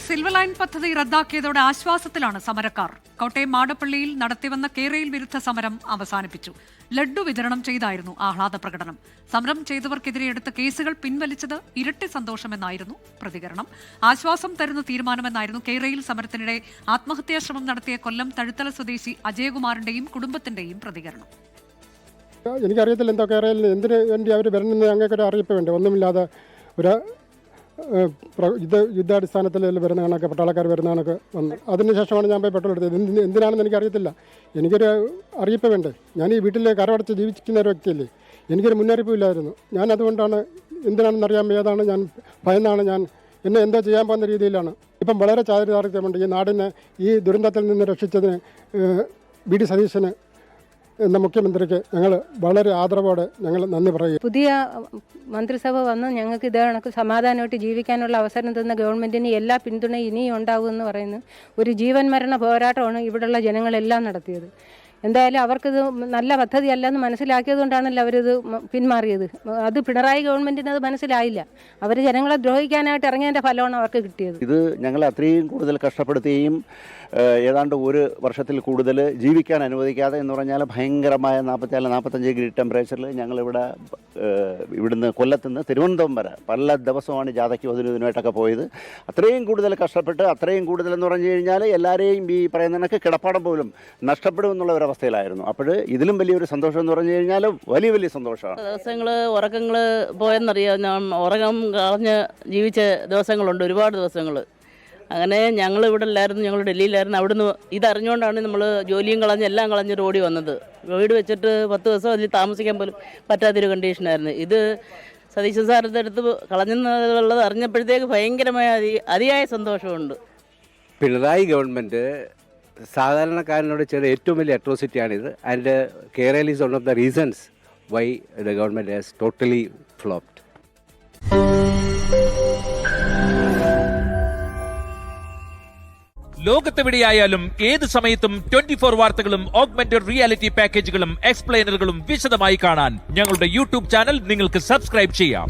Silver line പദ്ധതി റദ്ദാക്കിയതോടെ ആശ്വാസത്തിലാണ് സമരക്കാർ. കോട്ടയം മാടപ്പള്ളിയിൽ നടത്തിവന്ന കേരയിൽ വിരുദ്ധ സമരം അവസാനിപ്പിച്ചു. ലഡ്ഡു വിതരണം ചെയ്തായിരുന്നു ആഹ്ലാദ പ്രകടനം. സമരം ചെയ്തവർക്കെതിരെ എടുത്ത കേസുകൾ പിൻവലിച്ചത് ഇരട്ടി സന്തോഷമെന്നായിരുന്നു പ്രതികരണം. ആശ്വാസം തരുന്ന തീരുമാനമെന്നായിരുന്നു കേരയിൽ സമരത്തിനിടെ ആത്മഹത്യാശ്രമം നടത്തിയ കൊല്ലം തഴുത്തല സ്വദേശി അജയകുമാറിന്റെയും കുടുംബത്തിന്റെയും പ്രതികരണം. എനിക്കറിയത്തില്ല എന്തോ കേരളയിൽ എന്തിനു വേണ്ടി അവർ വരണമെന്ന് ഞങ്ങൾക്കൊരു അറിയിപ്പ് വേണ്ട. ഒന്നുമില്ലാതെ ഒരു യുദ്ധാടിസ്ഥാനത്തിൽ വരുന്ന കണക്ക് പട്ടാളക്കാർ വരുന്ന കണക്ക് വന്നു. അതിനുശേഷമാണ് ഞാൻ പോയി പെട്രോൾ എടുത്തത്. എന്തിനാണെന്ന് എനിക്കറിയത്തില്ല. എനിക്കൊരു അറിയിപ്പ് വേണ്ടേ. ഞാൻ ഈ വീട്ടിൽ കരമടച്ച് ജീവിക്കുന്ന ഒരു വ്യക്തിയല്ലേ. എനിക്കൊരു മുന്നറിയിപ്പ് ഇല്ലായിരുന്നു. ഞാൻ അതുകൊണ്ടാണ് എന്തിനാണെന്ന് അറിയാൻ വയ്യാതാണ് ഞാൻ ഭയന്നാണ് ഞാൻ എന്നെ എന്തോ ചെയ്യാൻ പോകുന്ന രീതിയിലാണ്. ഇപ്പം വളരെ ചാരിതാർത്ഥ്യമുണ്ട്. ഈ നാടിനെ ഈ ദുരന്തത്തിൽ നിന്ന് രക്ഷിച്ചതിന് വി ഡി സതീശന് എന്ന മുഖ്യമന്ത്രിക്ക് ഞങ്ങൾ വളരെ ആദരവോടെ ഞങ്ങൾ നന്ദി പറയുക. പുതിയ മന്ത്രിസഭ വന്ന് ഞങ്ങൾക്ക് ഇതേ കണക്ക് സമാധാനമായിട്ട് ജീവിക്കാനുള്ള അവസരം തന്ന ഗവൺമെൻറ്റിന് എല്ലാ പിന്തുണയും ഇനിയും ഉണ്ടാകുമെന്ന് പറയുന്നു. ഒരു ജീവൻ മരണ പോരാട്ടമാണ് ഇവിടെയുള്ള ജനങ്ങളെല്ലാം നടത്തിയത്. എന്തായാലും അവർക്കിത് നല്ല പദ്ധതിയല്ലെന്ന് മനസ്സിലാക്കിയത് കൊണ്ടാണല്ലോ അവരിത് പിന്മാറിയത്. അത് പിണറായി ഗവൺമെൻറ്റിന് അത് മനസ്സിലായില്ല. അവർ ജനങ്ങളെ ദ്രോഹിക്കാനായിട്ട് ഇറങ്ങിയതിൻ്റെ ഫലമാണ് അവർക്ക് കിട്ടിയത്. ഇത് ഞങ്ങളെ അത്രയും കൂടുതൽ കഷ്ടപ്പെടുത്തുകയും ഏതാണ്ട് ഒരു വർഷത്തിൽ കൂടുതൽ ജീവിക്കാൻ അനുവദിക്കാതെ എന്ന് പറഞ്ഞാൽ ഭയങ്കരമായ 44-45 ഡിഗ്രി ടെമ്പറേച്ചറിൽ ഞങ്ങളിവിടെ ഇവിടുന്ന് കൊല്ലത്തുനിന്ന് തിരുവനന്തപുരം വരെ പല ദിവസമാണ് ജാഥയ്ക്ക് ഇതിനുമായിട്ടൊക്കെ പോയത്. അത്രയും കൂടുതൽ കഷ്ടപ്പെട്ട് അത്രയും കൂടുതലെന്ന് പറഞ്ഞു കഴിഞ്ഞാൽ എല്ലാവരെയും ഈ പറയുന്ന കണക്ക് കിടപ്പാടം പോലും നഷ്ടപ്പെടും എന്നുള്ള ഒരവസ്ഥയിലായിരുന്നു. അപ്പോൾ ഇതിലും വലിയൊരു സന്തോഷം എന്ന് പറഞ്ഞു കഴിഞ്ഞാൽ വലിയ സന്തോഷമാണ്. ദിവസങ്ങൾ ഉറക്കങ്ങൾ പോയെന്നറിയാം. ഞാൻ ഉറക്കം കളഞ്ഞ് ജീവിച്ച ദിവസങ്ങളുണ്ട്, ഒരുപാട് ദിവസങ്ങൾ. അങ്ങനെ ഞങ്ങൾ ഇവിടെ ഇല്ലായിരുന്നു, ഞങ്ങൾ ഡൽഹിയിലായിരുന്നു. അവിടുന്ന് ഇതറിഞ്ഞുകൊണ്ടാണ് നമ്മൾ ജോലിയും കളഞ്ഞ് എല്ലാം കളഞ്ഞ് ഓടി വന്നത്. വീട് വെച്ചിട്ട് 10 ദിവസം അതിൽ താമസിക്കാൻ പോലും പറ്റാത്തൊരു കണ്ടീഷനായിരുന്നു. ഇത് സതീശൻ സാറിൻ്റെ അടുത്ത് കളഞ്ഞെന്നുള്ളത് അറിഞ്ഞപ്പോഴത്തേക്ക് ഭയങ്കരമായ അതിയായ സന്തോഷമുണ്ട്. പിണറായി ഗവൺമെൻറ് സാധാരണക്കാരനോട് ചെയ്ത ഏറ്റവും വലിയ അട്രോസിറ്റിയാണിത്. And Kerala is one of the reasons why the government has totally flopped. ലോകത്തെവിടെയായാലും ഏത് സമയത്തും 24 വാർത്തകളും ഓഗ്മെന്റഡ് റിയാലിറ്റി പാക്കേജുകളും എക്സ്പ്ലെയിനറുകളും വിശദമായി കാണാൻ ഞങ്ങളുടെ യൂട്യൂബ് ചാനൽ നിങ്ങൾക്ക് സബ്സ്ക്രൈബ് ചെയ്യാം.